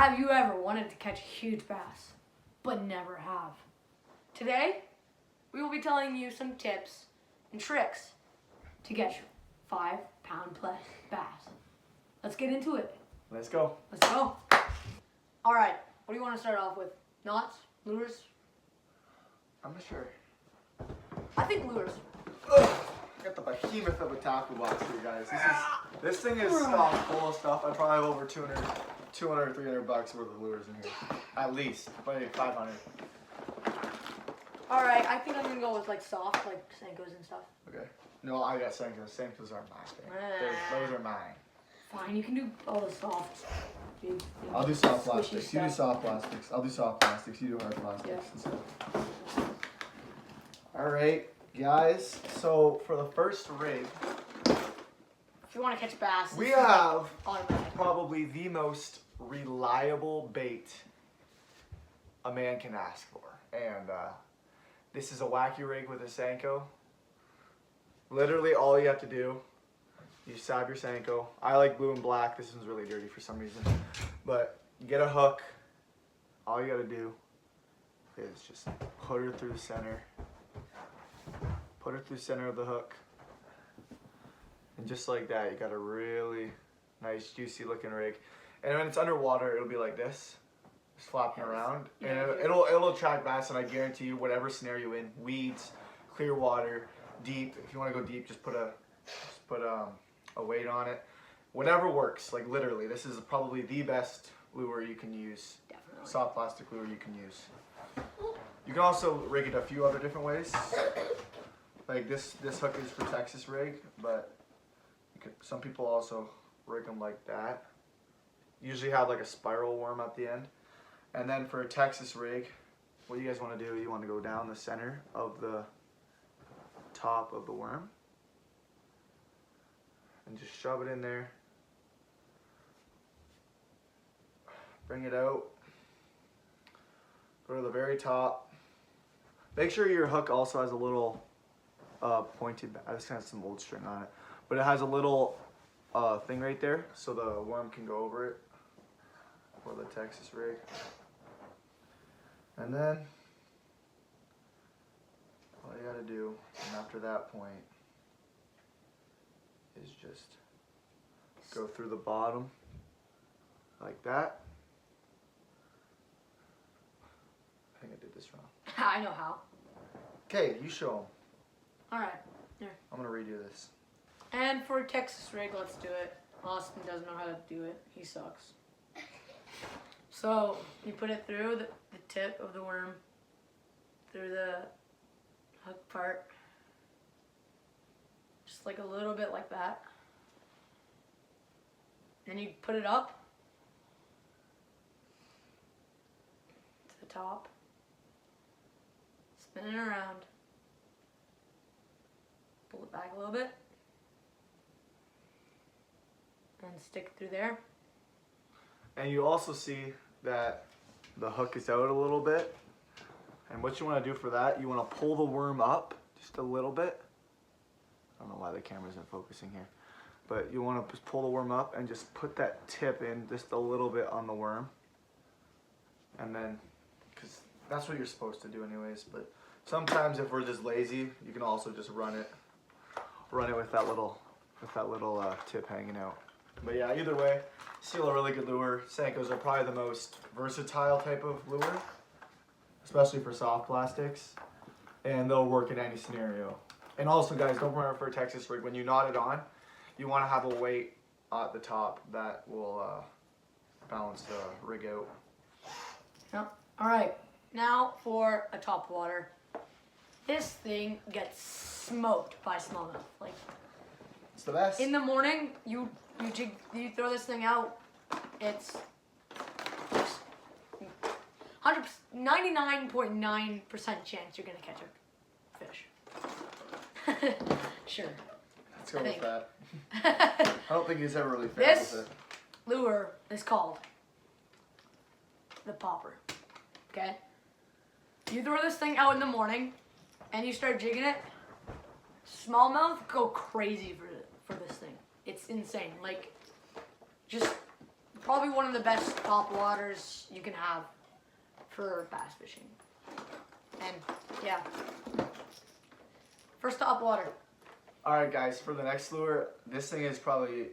Have you ever wanted to catch a huge bass, but never have? Today, we will be telling you some tips and tricks to get your 5-pound plus bass. Let's get into it. Let's go. Let's go. All right, what do you want to start off with? Knots? Lures? I'm not sure. I think lures. Ugh. I got the behemoth of a tackle box here, guys. This thing is full of stuff. I probably have over 200 or 300 bucks worth of lures in here. At least. Probably 500. All right, I think I'm gonna go with like soft, like Senkos and stuff. Okay. No, I got Senkos. Senkos are mine. Those are mine. Fine, you can do all the soft. I'll do soft squishy plastics. You do stuff. soft plastics. I'll do soft plastics. You do hard plastics. Yeah. Alright, guys. So for the first rig, If you want to catch bass, we this is have automatic. probably the most reliable bait a man can ask for. And this is a wacky rig with a Senko. Literally all you have to do, you stab your Senko. I like blue and black. This one's really dirty for some reason. But you get a hook. All you gotta do is just put her through the center. Put her through the center of the hook. And just like that, you got a really nice, juicy looking rig. And when it's underwater, it'll be like this. Just flopping around. And it'll attract bass, and I guarantee you, whatever scenario you're in, weeds, clear water, deep. If you want to go deep, just put a weight on it. Whatever works, like literally. This is probably the best lure you can use. Definitely. Soft plastic lure you can use. You can also rig it a few other different ways. Like this hook is for Texas rig, but some people also rig them like that. Usually have like a spiral worm at the end. And then for a Texas rig, what you guys want to do, you want to go down the center of the top of the worm and just shove it in there. Bring it out. Go to the very top. Make sure your hook also has a little pointed, this has some old string on it, but it has a little thing right there so the worm can go over it for the Texas rig. And then all you gotta do, and after that point, is just go through the bottom like that. I think I did this wrong. I know how. Okay, you show them. All right, here. I'm gonna redo this. And for a Texas rig, let's do it. Austin doesn't know how to do it. He sucks. So you put it through the tip of the worm, through the hook part, just like a little bit like that. Then you put it up to the top, spin it around, pull it back a little bit, and stick it through there. And you also see that the hook is out a little bit. And what you want to do for that, you want to pull the worm up just a little bit. I don't know why the camera isn't focusing here. But you want to just pull the worm up and just put that tip in just a little bit on the worm. And then, because that's what you're supposed to do anyways. But sometimes if we're just lazy, you can also just run it with that little tip hanging out. But yeah, either way, still a really good lure. Senkos are probably the most versatile type of lure, especially for soft plastics, and they'll work in any scenario. And also, guys, don't remember for a Texas rig, when you knot it on, you want to have a weight at the top that will balance the rig out. Yep. All right, now for a top water. This thing gets smoked by smallmouth. Like, It's the best. in the morning, you throw this thing out. It's 99.9% chance you're gonna catch a fish. Sure. Let's go I with think. that. I don't think he's ever really failed This with it. lure is called the popper. Okay? You throw this thing out in the morning and you start jigging it. Smallmouth go crazy for this thing. It's insane. Like, just probably one of the best top waters you can have for bass fishing. And yeah, first top water. All right, guys, for the next lure, this thing is probably,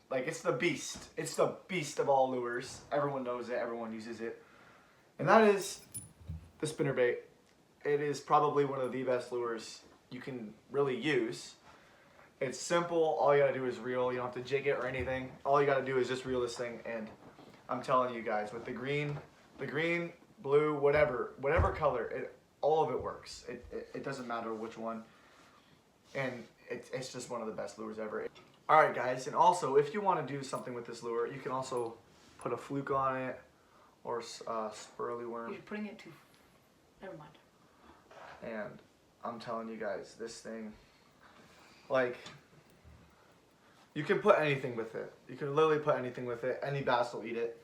like, it's the beast. It's the beast of all lures. Everyone knows it. Everyone uses it. And that is the spinnerbait. It is probably one of the best lures you can really use. It's simple. All you got to do is reel. You don't have to jig it or anything. All you got to do is just reel this thing. And I'm telling you guys, with the green, blue, whatever color, all of it works. It doesn't matter which one. And it's just one of the best lures ever. All right, guys, and also if you want to do something with this lure, you can also put a fluke on it or spurly worm. You're putting it too. Never mind. And I'm telling you guys, this thing, like, you can put anything with it. You can literally put anything with it. Any bass will eat it,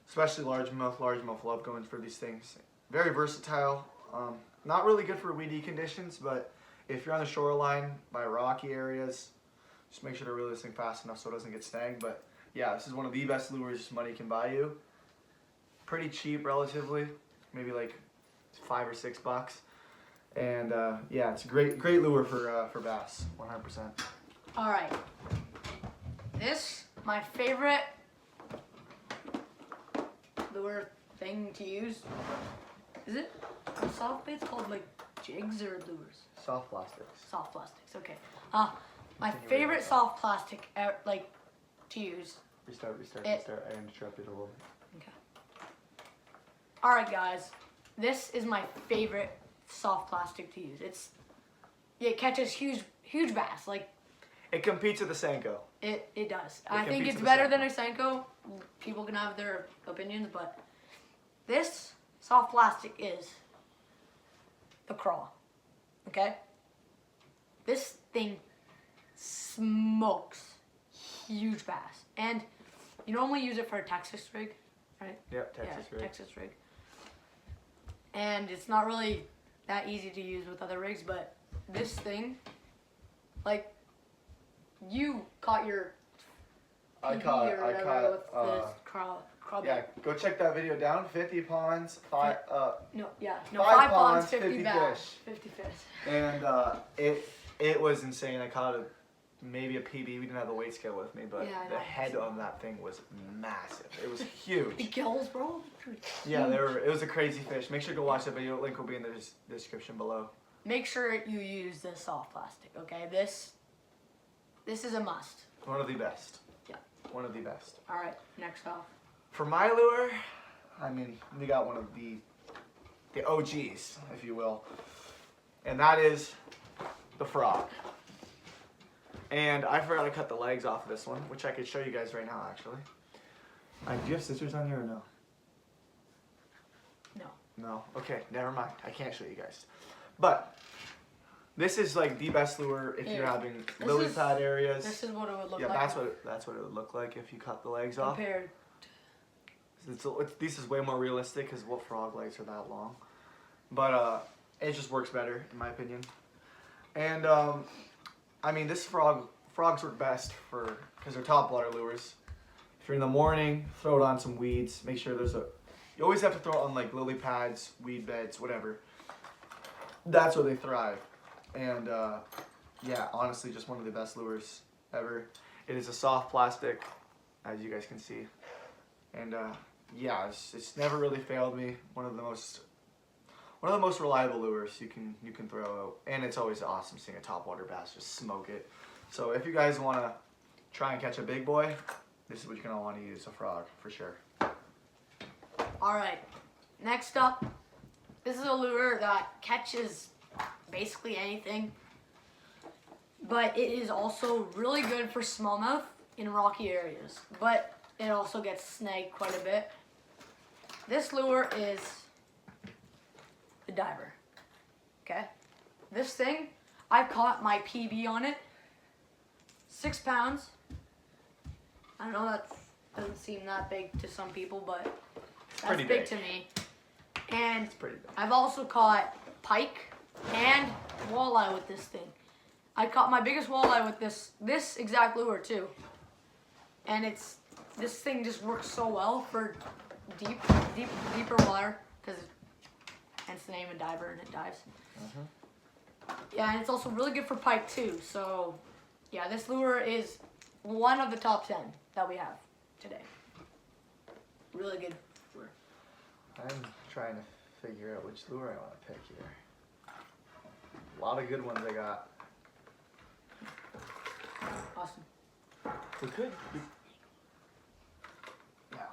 especially largemouth. Largemouth love going for these things. Very versatile. Not really good for weedy conditions, but if you're on the shoreline by rocky areas, just make sure to reel this thing fast enough so it doesn't get snagged. But yeah, this is one of the best lures money can buy you. Pretty cheap relatively, maybe like $5 or $6. And yeah, it's a great lure for bass, 100%. All right. This, my favorite lure thing to use. Is it soft baits called like jigs or lures? Soft plastics. Soft plastics. Okay. My favorite soft plastic like to use. Restart. I interrupted a little bit. Okay. All right, guys. This is my favorite soft plastic to use. It catches huge bass. Like, it competes with the Senko. It does. I think it's better than a Senko. People can have their opinions, but this soft plastic is the crawl. Okay? This thing smokes huge bass. And you normally use it for a Texas rig, right? Yep, Texas rig. Texas rig. And it's not really that easy to use with other rigs, but this thing, like, you caught your I PB caught or whatever with this crawl yeah, bait. go check that video down. 50 ponds, 5 5 ponds, 50 50 bass, fish. 50 fish. And it was insane. I caught maybe a PB. We didn't have the weight scale with me, but Yeah, I the know. head on that thing was massive. It was The huge. gills, bro. Yeah, it was a crazy fish. Make sure to go watch the video. Link will be in the description below. Make sure you use this soft plastic, okay? This is a must. One of the best. Yeah. One of the best. All right, next off. For my lure, I mean, we got one of the OGs, if you will, and that is the frog. And I forgot to cut the legs off of this one, which I could show you guys right now, actually. Do you have scissors on here or no? No. No? Okay, never mind. I can't show you guys. But this is like the best lure if you're having lily pad areas. This is what it would look yeah, like. that's what it would look like if you cut the legs off. Compared. This is way more realistic because what frog legs are that long? But it just works better in my opinion. And I mean, this frogs work best because they're topwater lures. If you're in the morning, throw it on some weeds. Make sure you always have to throw it on like lily pads, weed beds, whatever. That's where they thrive. And yeah, honestly, just one of the best lures ever. It is a soft plastic, as you guys can see. And yeah, it's never really failed me. One of the most reliable lures you can throw out, and it's always awesome seeing a topwater bass just smoke it. So if you guys want to try and catch a big boy, this is what you're gonna want to use, a frog for sure. All right, next up, this is a lure that catches basically anything, but it is also really good for smallmouth in rocky areas, but it also gets snagged quite a bit. This lure is the diver, okay? This thing, I caught my PB on it, 6 pounds. I know that doesn't seem that big to some people, but that's pretty big big to me. And It's pretty big. I've also caught pike and walleye with this thing. I caught my biggest walleye with this exact lure too. And it's this thing just works so well for deeper water, because hence the name of diver, and it dives. Yeah, and it's also really good for pike too. So, yeah, this lure is one of the top 10 that we have today. Really good lure. I'm trying to figure out which lure I want to pick here. A lot of good ones I got. Awesome. We could. Now,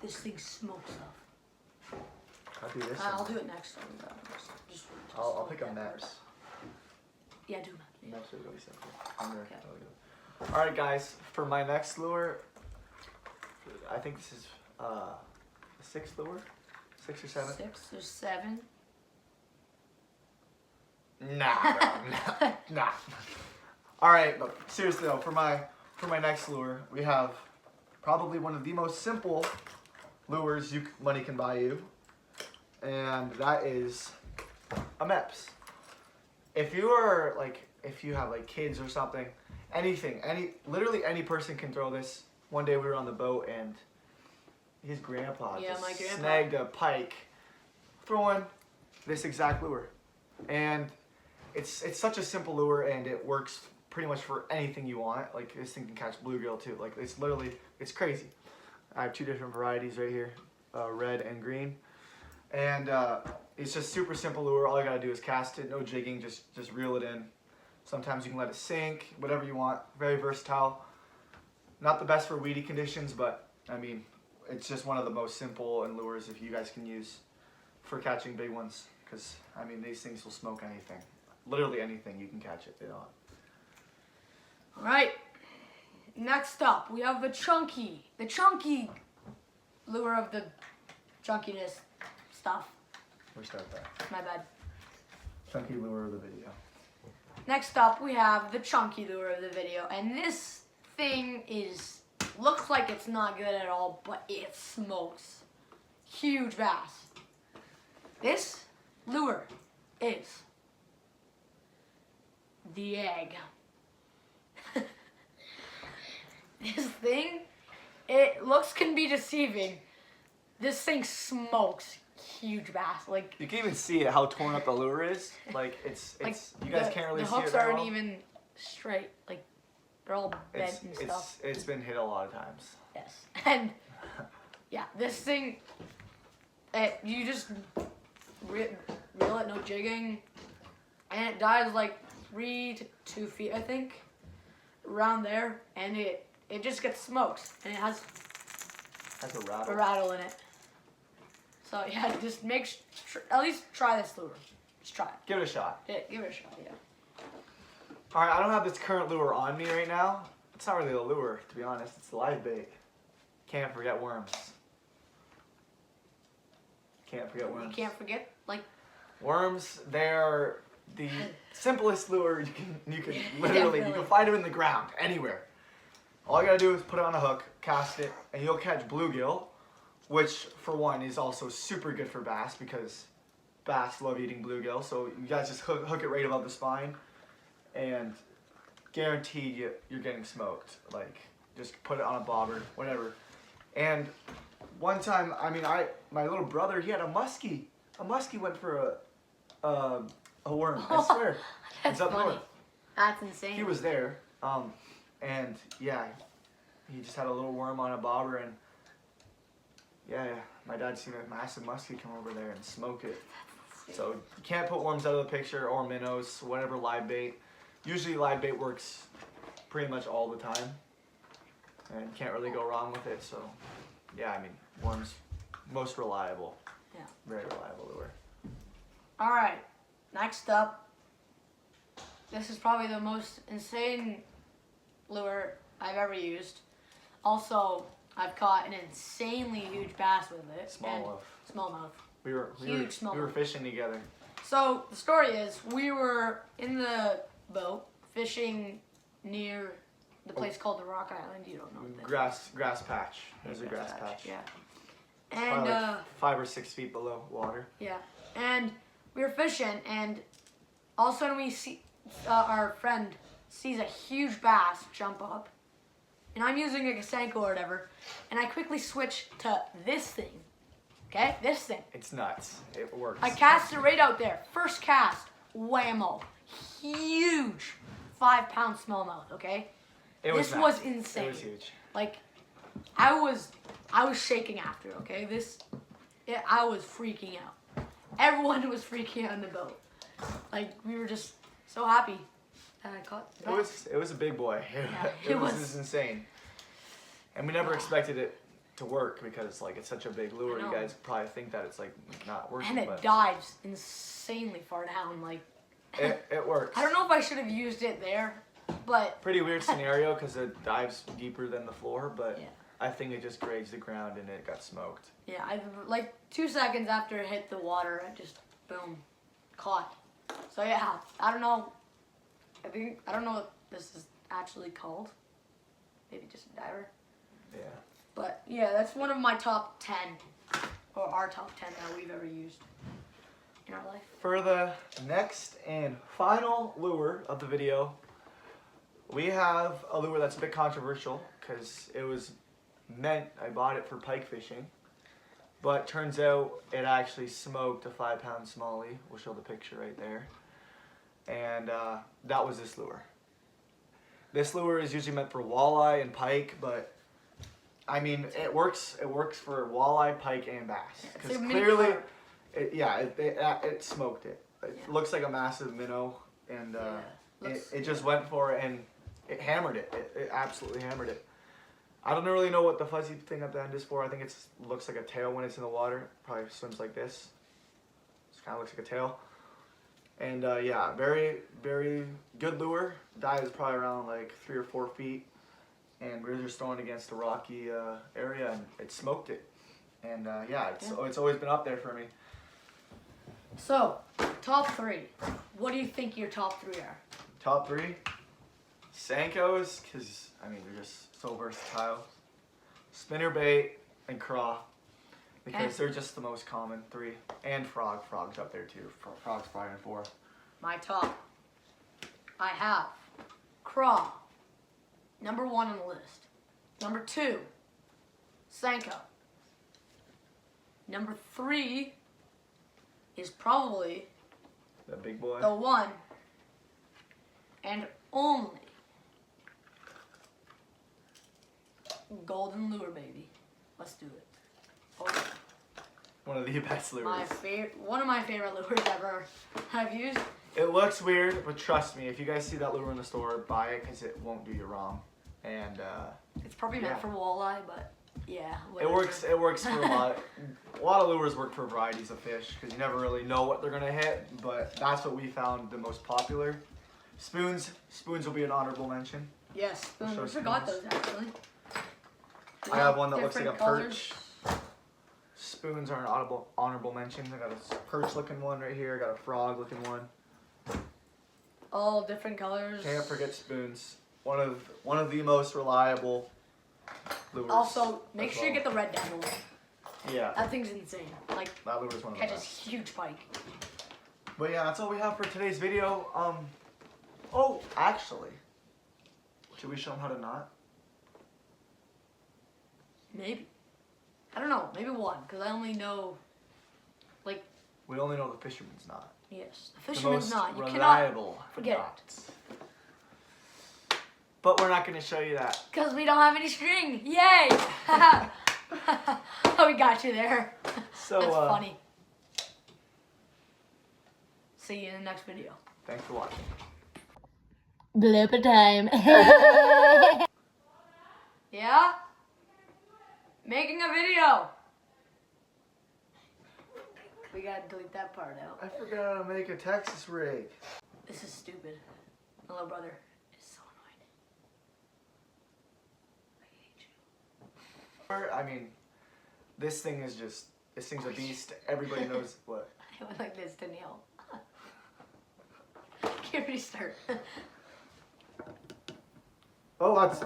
This thing smokes stuff. I'll do this I'll one. do it next time. Just I'll pick up Maps. Yeah, do that. Maps are really simple. I'm there. Okay. Alright guys, for my next lure, I think this is a 6th lure? 6 or 7? 6 or 7. Nah, bro, nah. Alright, look, seriously though, for my next lure, we have probably one of the most simple lures money can buy you, and that is a MEPS. If you are if you have like kids or something, literally any person can throw this. One day we were on the boat and his grandpa snagged a pike throwing this exact lure, and it's such a simple lure, and it works pretty much for anything you want. Like, this thing can catch bluegill too. Like, it's crazy. I have 2 different varieties right here, red and green, and it's just super simple lure. All you gotta do is cast it, no jigging, just reel it in. Sometimes you can let it sink, whatever you want. Very versatile. Not the best for weedy conditions, but I mean, it's just one of the most simple and lures if you guys can use for catching big ones. Because I mean, these things will smoke anything. Literally anything, you can catch it. All right. Next up, we have the chunky lure of the chunkiness stuff. We'll start that. My bad. Chunky lure of the video. Next up, we have the chunky lure of the video, and this thing looks like it's not good at all, but it smokes. Huge bass. This lure is the egg. This thing, looks can be deceiving. This thing smokes huge bass. Like, you can even see it, how torn up the lure is. Like, it's you guys can't really see it. The hooks very aren't well. even straight. Like, they're all bent and stuff. It's been hit a lot of times. Yes, and yeah, this thing, you just reel it, no jigging, and it dives like 3 to 2 feet, I think, around there, and it just gets smoked, and it has a a rattle in it. So yeah, just at least try this lure. Just try it. Give it a shot. Yeah, give it a shot. Yeah. All right, I don't have this current lure on me right now. It's not really a lure, to be honest. It's live bait. Can't forget worms. Can't forget worms. You can't forget, like, worms. They're the simplest lure you can literally you can find them in the ground anywhere. All you gotta do is put it on a hook, cast it, and you'll catch bluegill, which for one is also super good for bass because bass love eating bluegill. So you guys just hook it right above the spine, and guaranteed you're getting smoked. Like, just put it on a bobber, whatever. And one time, I mean, my little brother, he had a muskie. A muskie went for a worm. I swear. That's It's up funny. north. That's insane. He was there, and yeah, he just had a little worm on a bobber, and yeah, my dad seen a massive muskie come over there and smoke it. So you can't put worms out of the picture, or minnows, whatever live bait. Usually live bait works pretty much all the time, and you can't really go wrong with it. So yeah, I mean, worms, most reliable. Yeah. Very reliable lure. All right, next up, this is probably the most insane lure I've ever used. Also, I've caught an insanely huge bass with it. Smallmouth. Smallmouth. We were Smallmouth. fishing together. So the story is, we were in the boat fishing near the place called the Rock Island. You don't know what that is. Grass patch. There's a grass patch. Yeah. It's And probably like 5 or 6 feet below water. yeah, and we were fishing, and all of a sudden we see our friend sees a huge bass jump up, and I'm using like a Senko or whatever, and I quickly switch to this thing. Okay, this thing. It's nuts. It works. I cast it right out there. First cast, whammo. Huge 5-pound smallmouth, okay? This was insane. It was huge. Like, I was shaking after, okay? I was freaking out. Everyone was freaking out in the boat. Like, we were just so happy that I caught the bass. It was a big boy. Yeah, it was insane. And we never expected it to work because like it's such a big lure. I know. You guys probably think that it's like not working, And it but dives insanely far down. Like, it works. I don't know if I should have used it there, but Pretty weird scenario because it dives deeper than the floor, but yeah. I think it just grazed the ground and it got smoked. Yeah, like 2 seconds after it hit the water, I just boom, caught. So yeah, I don't know. I don't know what this is actually called. Maybe just a diver. Yeah. But yeah, that's one of my top 10, or our top 10 that we've ever used in our life. For the next and final lure of the video, we have a lure that's a bit controversial because it was I bought it for pike fishing, but turns out it actually smoked a 5-pound smallie. We'll show the picture right there. And that was this lure. This lure is usually meant for walleye and pike, but I mean it works. It works for walleye, pike, and bass. It's Because a mini clearly, carp. it smoked it. It Yeah. looks like a massive minnow, and Looks- it just went for it and it hammered it. It absolutely hammered it. I don't really know what the fuzzy thing at the end is for. I think it looks like a tail when it's in the water. Probably swims like this. It kind of looks like a tail. And yeah, very, very good lure. Dive is probably around like 3 or 4 feet. And we were just throwing against a rocky area and it smoked it. And yeah, it's always been up there for me. So, top 3. What do you think your top 3 are? Top 3, Senkos, because I mean they're just so versatile. Spinnerbait and craw, because Okay. they're just the most common 3. And frog. Frog's up there too. Frog's probably in 4. My top. I have craw. Number 1 on the list. Number 2, Senko. Number 3 is probably The big boy. the one and only golden lure, baby. Let's do it. Oh, yeah. One of the best lures. One of my favorite lures ever I've used. It looks weird, but trust me, if you guys see that lure in the store, buy it because it won't do you wrong. And It's probably meant Yeah. for walleye, but yeah. it whatever. works. It works for a lot. A lot of lures work for varieties of fish because you never really know what they're gonna hit. But that's what we found the most popular. Spoons will be an honorable mention. Yes, We'll show I forgot spoons. those actually. I have one that looks like a Different colors. perch. Spoons are an honorable mention. I got a perch looking one right here. I got a frog looking one. All different colors. Can't forget spoons. One of the most reliable lures. Also, make as sure you well. get the red devil. Yeah, That thing's insane. Like, that lure is one of the catches best. huge pike. But yeah, that's all we have for today's video. Oh, actually, should we show them how to knot? Maybe. I don't know. Maybe one, because I only know, like, We only know the fisherman's knot. yes, the The fisherman's most knot. You cannot, reliable forget it. knots. But we're not going to show you that. because we don't have any string. Yay! Oh, we got you there. So, That's funny. See you in the next video. Thanks for watching. Blooper time. Yeah? Making a video. We gotta delete that part out. I forgot how to make a Texas rig. This is stupid. My little brother is so annoying. I hate you. I mean, this thing's a beast. Everybody knows what. I went like this to Neil. Can't restart. Oh, that's.